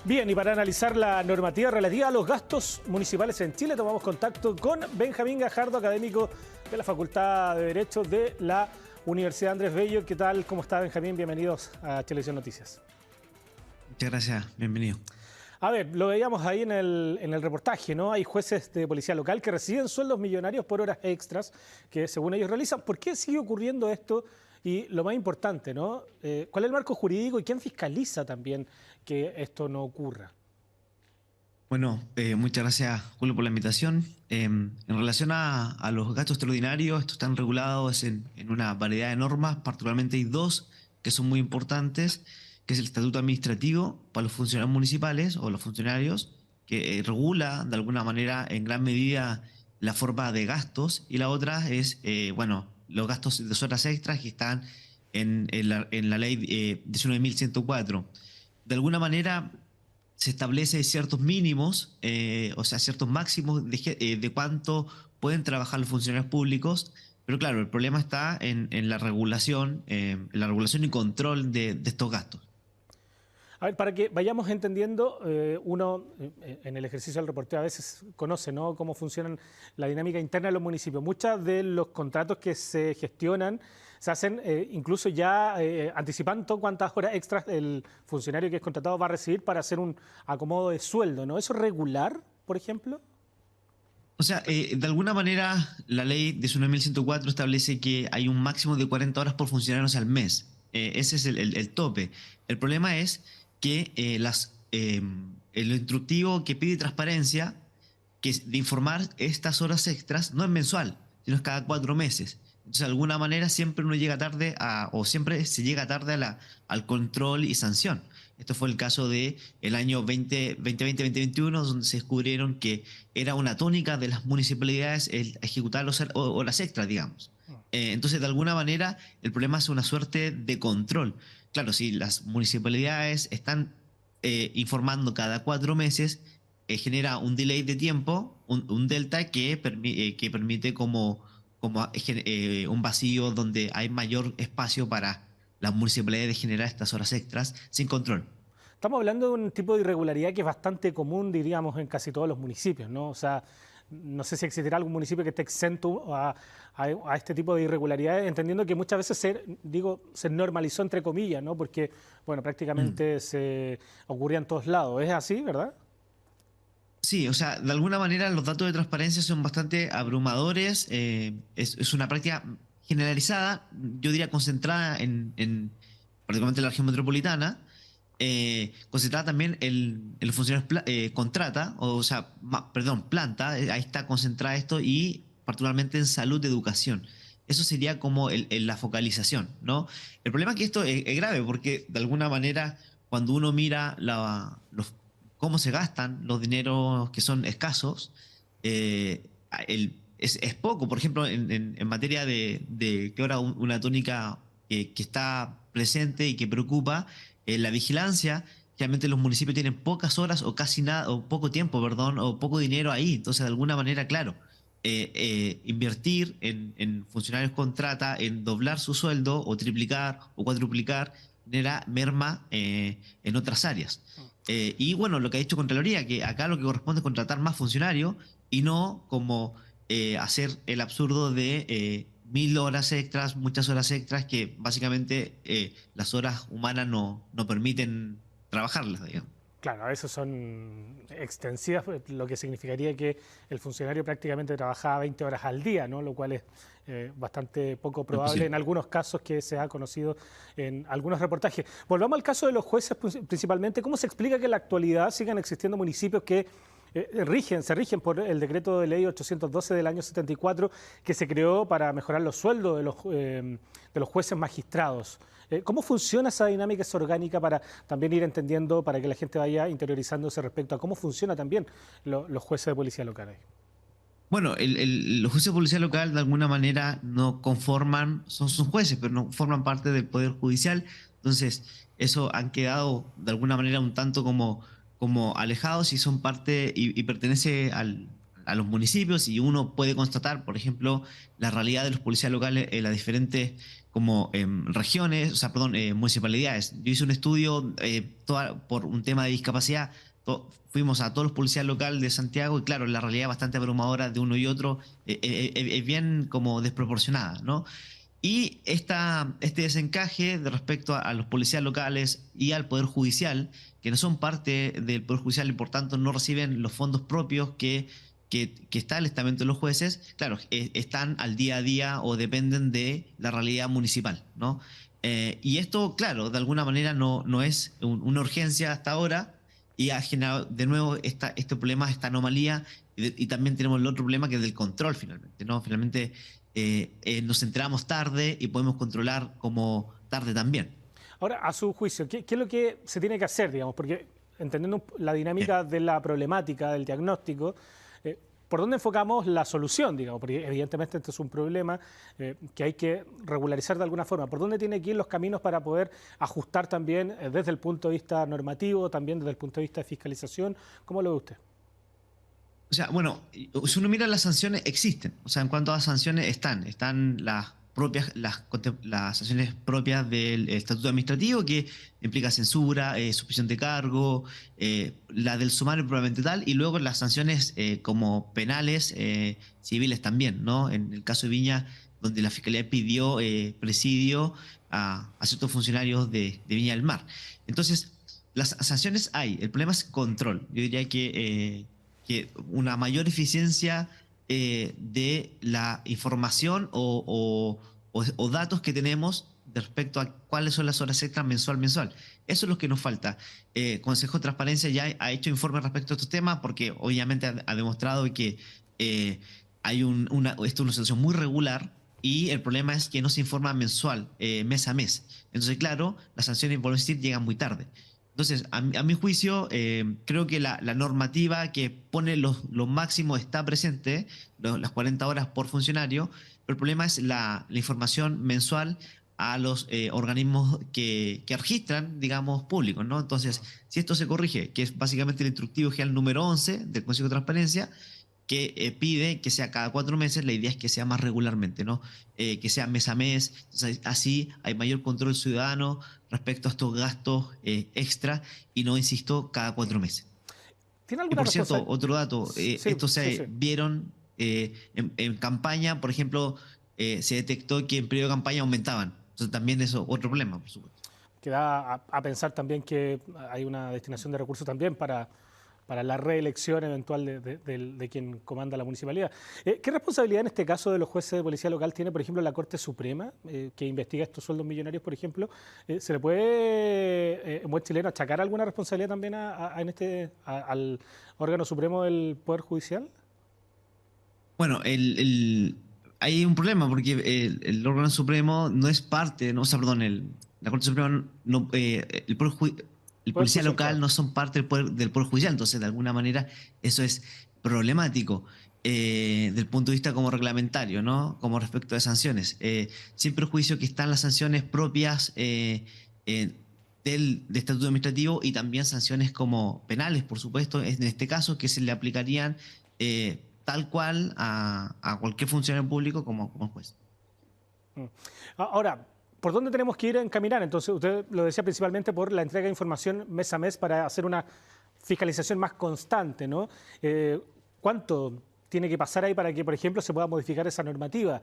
Bien, y para analizar la normativa relativa a los gastos municipales en Chile, tomamos contacto con Benjamín Gajardo, académico de la Facultad de Derecho de la Universidad Andrés Bello. ¿Qué tal? ¿Cómo está, Benjamín? Bienvenidos a Televisión Noticias. Muchas gracias, bienvenido. A ver, lo veíamos ahí en el reportaje, ¿no? Hay jueces de policía local que reciben sueldos millonarios por horas extras que según ellos realizan. ¿Por qué sigue ocurriendo esto? Y lo más importante, ¿no? ¿Cuál es el marco jurídico y quién fiscaliza también que esto no ocurra? Bueno, muchas gracias, Julio, por la invitación. En relación a los gastos extraordinarios, estos están regulados en una variedad de normas, particularmente hay dos que son muy importantes, que es el Estatuto Administrativo para los funcionarios municipales o los funcionarios, que regula de alguna manera en gran medida la forma de gastos, y la otra es, bueno, los gastos de horas extras que están en la ley 19.104. De alguna manera se establece ciertos mínimos, o sea, ciertos máximos de cuánto pueden trabajar los funcionarios públicos, pero claro, el problema está en la regulación y control de estos gastos. A ver, para que vayamos entendiendo, uno en el ejercicio del reporteo a veces conoce, ¿no?, cómo funcionan la dinámica interna de los municipios. Muchos de los contratos que se gestionan se hacen incluso ya anticipando cuántas horas extras el funcionario que es contratado va a recibir para hacer un acomodo de sueldo, ¿no? ¿Eso es regular, por ejemplo? O sea, de alguna manera la ley de 19.104 establece que hay un máximo de 40 horas por funcionarios al mes. Ese es el tope. El problema es que el instructivo que pide transparencia, que es de informar estas horas extras, no es mensual, sino es cada 4 meses. Entonces, de alguna manera, siempre uno llega tarde o siempre se llega tarde al control y sanción. Esto fue el caso de el año 2020-2021, donde se descubrieron que era una tónica de las municipalidades el ejecutar las horas extras, digamos. Entonces, de alguna manera, el problema es una suerte de control. Claro, si las municipalidades están informando cada 4 meses, genera un delay de tiempo, un delta que permite como un vacío donde hay mayor espacio para las municipalidades de generar estas horas extras sin control. Estamos hablando de un tipo de irregularidad que es bastante común, diríamos, en casi todos los municipios, ¿no? O sea, no sé si existirá algún municipio que esté exento a este tipo de irregularidades, entendiendo que muchas veces se normalizó entre comillas, ¿no? Porque, bueno, prácticamente se ocurría en todos lados. ¿Es así, verdad? Sí, o sea, de alguna manera los datos de transparencia son bastante abrumadores. Es una práctica generalizada, yo diría concentrada particularmente en la región metropolitana, concentrada también en los funcionarios contrata, o sea, perdón, planta, ahí está concentrada esto, y particularmente en salud y educación. Eso sería como la focalización, ¿no? El problema es que esto es grave porque de alguna manera cuando uno mira cómo se gastan los dineros que son escasos, es poco. Por ejemplo, en materia que ahora una tónica que está presente y que preocupa, la vigilancia. Realmente los municipios tienen pocas horas o casi nada, o poco tiempo, perdón, o poco dinero ahí. Entonces, de alguna manera, claro, invertir en funcionarios contrata, en doblar su sueldo, o triplicar o cuadruplicar, genera merma en otras áreas. Y bueno, lo que ha dicho Contraloría, que acá lo que corresponde es contratar más funcionarios y no como hacer el absurdo de 1.000 horas extras, muchas horas extras que básicamente las horas humanas no permiten trabajarlas, digamos. Claro, a veces son extensivas, lo que significaría que el funcionario prácticamente trabajaba 20 horas al día, ¿no? Lo cual es bastante poco No es probable en posible. algunos casos que se ha conocido en algunos reportajes. Volvamos al caso de los jueces principalmente. ¿Cómo se explica que en la actualidad sigan existiendo municipios que se rigen por el decreto de ley 812 del año 74 que se creó para mejorar los sueldos de los jueces magistrados? ¿Cómo funciona esa dinámica, esa orgánica, para también ir entendiendo, para que la gente vaya interiorizándose respecto a cómo funciona también los jueces de policía local ahí? Bueno, los jueces de policía local de alguna manera no conforman, son jueces, pero no forman parte del Poder Judicial. Entonces, eso han quedado de alguna manera un tanto como alejados, y son parte y pertenece a los municipios y uno puede constatar, por ejemplo, la realidad de los policías locales en las diferentes como regiones, o sea, perdón, municipalidades. Yo hice un estudio por un tema de discapacidad, fuimos a todos los policías locales de Santiago y claro, la realidad es bastante abrumadora de uno y otro, es bien como desproporcionada, ¿no? Y este desencaje de respecto a los policías locales y al Poder Judicial, que no son parte del Poder Judicial y por tanto no reciben los fondos propios que está el estamento de los jueces, claro, están al día a día o dependen de la realidad municipal, ¿no? Y esto, claro, de alguna manera no es una urgencia hasta ahora y ha generado de nuevo este problema, esta anomalía y también tenemos el otro problema que es del control finalmente, ¿no? Finalmente nos enteramos tarde y podemos controlar como tarde también. Ahora, a su juicio, ¿qué es lo que se tiene que hacer, digamos? Porque entendiendo la Bien. dinámica de la problemática, del diagnóstico, ¿por dónde enfocamos la solución, digamos? Porque evidentemente este es un problema que hay que regularizar de alguna forma. ¿Por dónde tiene que ir los caminos para poder ajustar también desde el punto de vista normativo, también desde el punto de vista de fiscalización? ¿Cómo lo ve usted? O sea, bueno, si uno mira las sanciones, existen. O sea, en cuanto a sanciones, están las propias, las sanciones propias del estatuto administrativo, que implica censura, suspensión de cargo, la del sumario probablemente tal, y luego las sanciones como penales, civiles también, ¿no? En el caso de Viña, donde la Fiscalía pidió presidio a ciertos funcionarios de Viña del Mar. Entonces, las sanciones hay, el problema es control. Yo diría que una mayor eficiencia de la información o datos que tenemos de respecto a cuáles son las horas extras mensual. Eso es lo que nos falta. Consejo de Transparencia ya ha hecho informes respecto a estos temas porque obviamente ha demostrado que hay esto es una situación muy regular y el problema es que no se informa mensual, mes a mes. Entonces, claro, las sanciones, por decir, llegan muy tarde. Entonces, a mi juicio, creo que la normativa que pone los máximos está presente, las 40 horas por funcionario, pero el problema es la información mensual a los organismos que registran, digamos, públicos, ¿no? Entonces, si esto se corrige, que es básicamente el instructivo general número 11 del Consejo de Transparencia, que pide que sea cada 4 meses, la idea es que sea más regularmente, ¿no? Que sea mes a mes, entonces, así hay mayor control ciudadano respecto a estos gastos extra y no, insisto, cada 4 meses. ¿Tiene Y alguna por cierto, responsabilidad? otro dato, Sí, esto sí, sí. se vieron en campaña, por ejemplo, se detectó que en periodo de campaña aumentaban, entonces también eso, otro problema, por supuesto. Que da a pensar también que hay una destinación de recursos también para la reelección eventual de quien comanda la municipalidad. ¿Qué responsabilidad en este caso de los jueces de policía local tiene, por ejemplo, la Corte Suprema, que investiga estos sueldos millonarios, por ejemplo? ¿Se le puede, en buen chileno, achacar alguna responsabilidad también al órgano supremo del Poder Judicial? Bueno, hay un problema porque el órgano supremo no es parte, no, o sea, perdón, la Corte Suprema, no, el Poder policía Judicial, local claro. no son parte del poder judicial, entonces de alguna manera eso es problemático del punto de vista como reglamentario, ¿no? Como respecto de sanciones. Sin perjuicio que están las sanciones propias del Estatuto Administrativo y también sanciones como penales, por supuesto, en este caso que se le aplicarían tal cual a cualquier funcionario público como juez. Mm. Ahora, ¿por dónde tenemos que ir a encaminar? Entonces, usted lo decía principalmente por la entrega de información mes a mes para hacer una fiscalización más constante, ¿no? ¿Cuánto tiene que pasar ahí para que, por ejemplo, se pueda modificar esa normativa?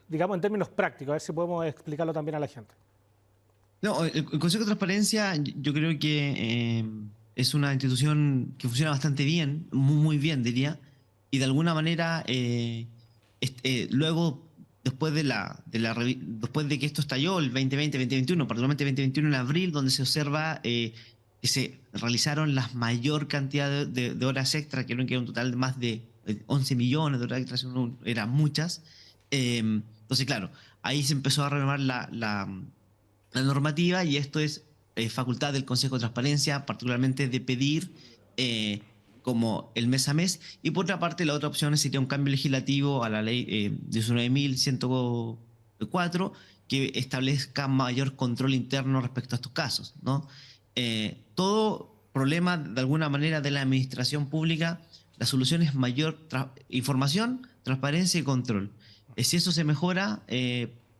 Digamos en términos prácticos, a ver si podemos explicarlo también a la gente. No, el Consejo de Transparencia yo creo que es una institución que funciona bastante bien, muy bien diría, y de alguna manera luego después de que esto estalló el 2020-2021, particularmente 2021 en abril, donde se observa que se realizaron la mayor cantidad de horas extra, creo que era un total de más de 11 millones de horas extras, eran muchas. Entonces, claro, ahí se empezó a renomar la normativa y esto es facultad del Consejo de Transparencia, particularmente de pedir como el mes a mes. Y por otra parte, la otra opción sería un cambio legislativo a la ley 19.104 que establezca mayor control interno respecto a estos casos, ¿no? Todo problema, de alguna manera, de la administración pública La solución es mayor información, transparencia y control. Si eso se mejora,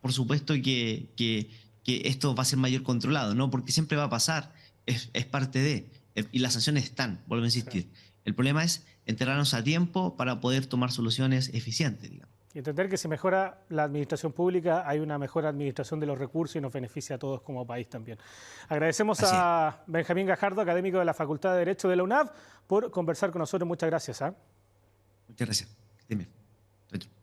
por supuesto que esto va a ser mayor controlado, ¿no? Porque siempre va a pasar, es parte de, y las sanciones están, vuelvo a Sí. insistir. El problema es enterarnos a tiempo para poder tomar soluciones eficientes, digamos. Y entender que si mejora la administración pública, hay una mejor administración de los recursos y nos beneficia a todos como país también. Agradecemos Así es. a Benjamín Gajardo, académico de la Facultad de Derecho de la UNAV, por conversar con nosotros. Muchas gracias. Muchas gracias. Que estén bien. Chao, chao.